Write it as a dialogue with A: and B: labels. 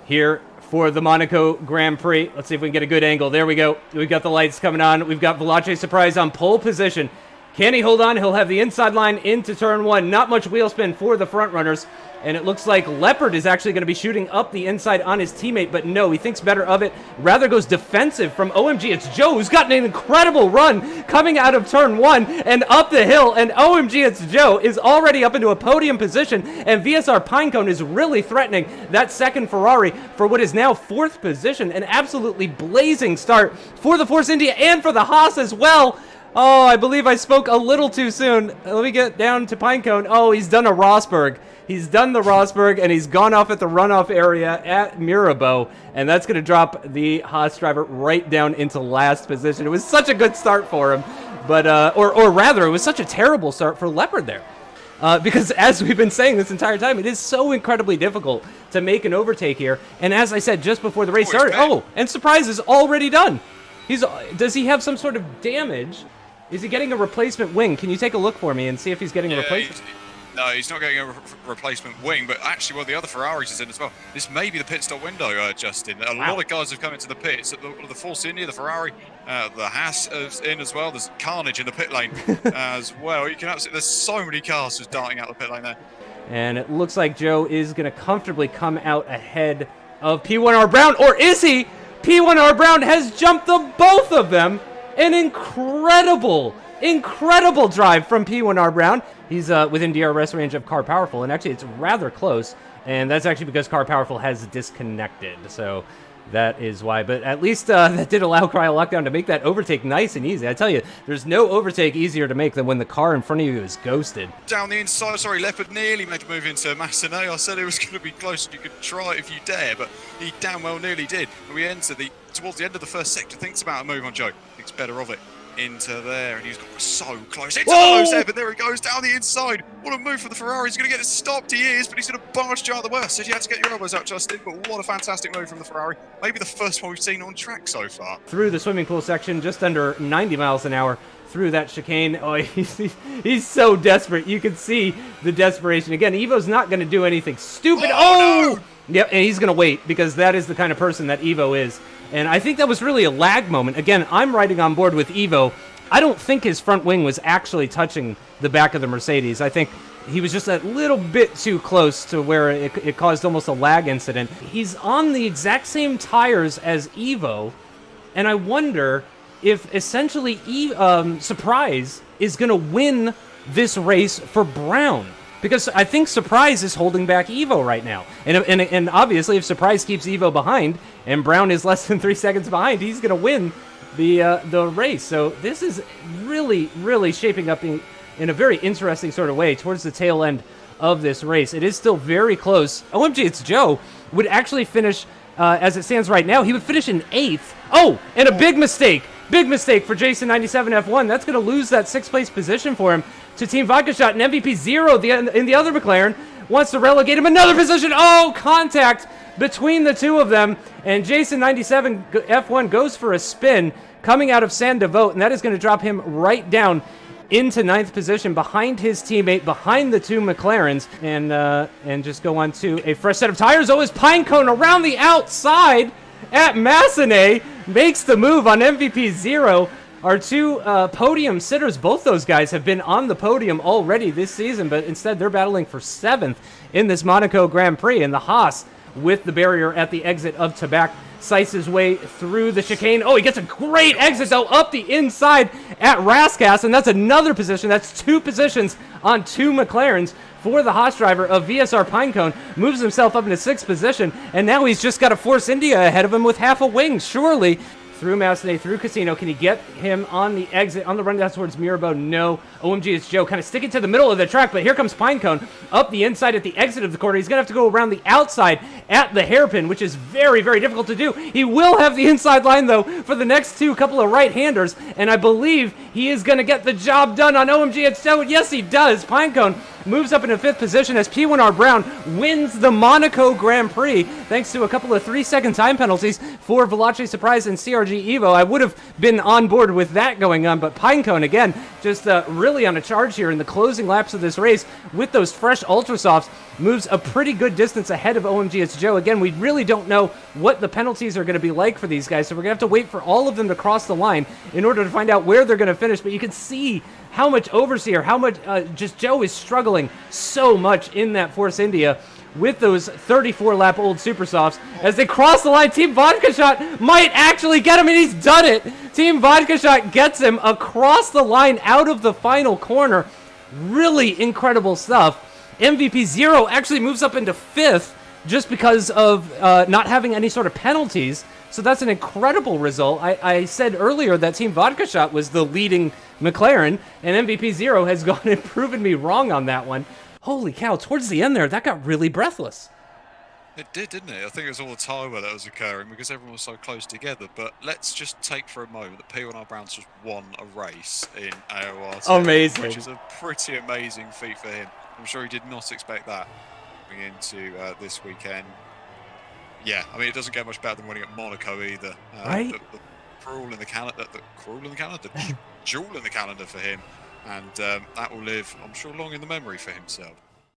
A: here for the Monaco Grand Prix. Let's see if we can get a good angle. There we go. We've got the lights coming on. We've got Veloce Surprise on pole position. Can he hold on? He'll have the inside line into turn one. Not much wheel spin for the front runners. And it looks like Leopard is actually going to be shooting up the inside on his teammate, but no, he thinks better of it. Rather goes defensive from OMG. It's Joe who's gotten an incredible run coming out of turn one and up the hill. And OMG, it's Joe is already up into a podium position. And VSR Pinecone is really threatening that second Ferrari for what is now fourth position. An absolutely blazing start for the Force India and for the Haas as well. Oh, I believe I spoke a little too soon. Let me get down to Pinecone. Oh, he's done a Rosberg. He's done the Rosberg, and he's gone off at the runoff area at Mirabeau, and that's going to drop the Haas driver right down into last position. It was such a good start for him, but or rather, it was such a terrible start for Leopard there. Because as we've been saying this entire time, it is so incredibly difficult to make an overtake here. And as I said just before the race started, and Surprise is already done. Does he have some sort of damage? Is he getting a replacement wing? Can you take a look for me and see if he's getting a replacement?
B: No, he's not getting a replacement wing, but actually one of the other Ferraris is in as well. This may be the pit stop window, Justin. A lot of guys have come into the pits. The Force India, the Ferrari, the Haas is in as well. There's carnage in the pit lane as well. You can absolutely, there's so many cars just darting out the pit lane there.
A: And it looks like Joe is going to comfortably come out ahead of P1R Brown, or is he? P1R Brown has jumped the both of them. An incredible drive from P1R Brown. He's within DRS range of Car Powerful, and actually it's rather close, and that's actually because Car Powerful has disconnected, so that is why. But at least that did allow Cryo Lockdown to make that overtake nice and easy. I tell you, there's no overtake easier to make than when the car in front of you is ghosted.
B: Down the inside, sorry, Leopard nearly made the move into Massenet. I said it was going to be close, you could try it if you dare, but he damn well nearly did. And we enter towards the end of the first sector, thinks about a move on Joe, thinks better of it. Into there, and he's got so close. It's almost there, but there he goes down the inside. What a move for the Ferrari. He's going to get it stopped. He is, but he's going to barge Joe out the worst. Said you had to get your elbows out, Justin, but what a fantastic move from the Ferrari. Maybe the first one we've seen on track so far.
A: Through the swimming pool section, just under 90 miles an hour through that chicane. Oh, he's so desperate. You can see the desperation. Again, Evo's not going to do anything stupid. Oh! No! Yep, and he's going to wait because that is the kind of person that Evo is. And I think that was really a lag moment. Again, I'm riding on board with Evo. I don't think his front wing was actually touching the back of the Mercedes. I think he was just a little bit too close to where it caused almost a lag incident. He's on the exact same tires as Evo, and I wonder if essentially Surprise is going to win this race for Brown. Because I think Surprise is holding back Evo right now. And obviously, if Surprise keeps Evo behind, and Brown is less than 3 seconds behind, he's going to win the race. So this is really, really shaping up in a very interesting sort of way towards the tail end of this race. It is still very close. OMG, it's Joe would actually finish, as it stands right now, he would finish in 8th. Oh, and a big mistake. Big mistake for Jason97 F1. That's going to lose that 6th place position for him to Team Vodka Shot. And MVP Zero in the other McLaren wants to relegate him another position. Oh, contact between the two of them. And Jason97 F1 goes for a spin coming out of San Devote. And that is going to drop him right down into 9th position behind his teammate, behind the two McLarens. And just go on to a fresh set of tires. Oh, his Pinecone around the outside at Massenet makes the move on MVP Zero. Our two podium sitters, both those guys have been on the podium already this season, but instead they're battling for 7th in this Monaco Grand Prix. And the Haas, with the barrier at the exit of Tabac, slices his way through the chicane. Oh, he gets a great exit, though, up the inside at Rascasse, and that's another position. That's 2 positions on 2 McLarens for the Haas driver of VSR Pinecone. Moves himself up into 6th position, and now he's just got a Force India ahead of him with half a wing. Surely, through Massenet, through Casino, can he get him on the exit, on the run down towards Mirabeau? No. OMG, it's Joe kind of sticking to the middle of the track, but here comes Pinecone up the inside at the exit of the corner. He's going to have to go around the outside at the hairpin, which is very, very difficult to do. He will have the inside line, though, for the next couple of right-handers, and I believe he is going to get the job done on OMG. It's Joe. Yes, he does. Pinecone moves up into 5th position as P1R Brown wins the Monaco Grand Prix thanks to a couple of 3-second time penalties for Veloce Surprise and CRG Evo. I would have been on board with that going on, but Pinecone, again, just really on a charge here in the closing laps of this race with those fresh Ultrasofts, moves a pretty good distance ahead of OMG's Joe. Again, we really don't know what the penalties are going to be like for these guys, so we're going to have to wait for all of them to cross the line in order to find out where they're going to finish. But you can see how much Overseer, how much just Joe is struggling so much in that Force India with those 34-lap-old Super Softs. As they cross the line, Team Vodka Shot might actually get him, and he's done it. Team Vodka Shot gets him across the line out of the final corner. Really incredible stuff. MVP Zero actually moves up into 5th just because of not having any sort of penalties. So that's an incredible result. I said earlier that Team Vodka Shot was the leading McLaren, and MVP Zero has gone and proven me wrong on that one. Holy cow, towards the end there, that got really breathless.
B: It did, didn't it? I think it was all the time where that was occurring because everyone was so close together. But let's just take for a moment that P1R Brown's just won a race in AOR 10,
A: amazing,
B: which is a pretty amazing feat for him. I'm sure he did not expect that going into this weekend. Yeah, I mean, it doesn't get much better than winning at Monaco either.
A: Right?
B: The cruel in the calendar, the jewel in the calendar for him. And that will live, I'm sure, long in the memory for himself.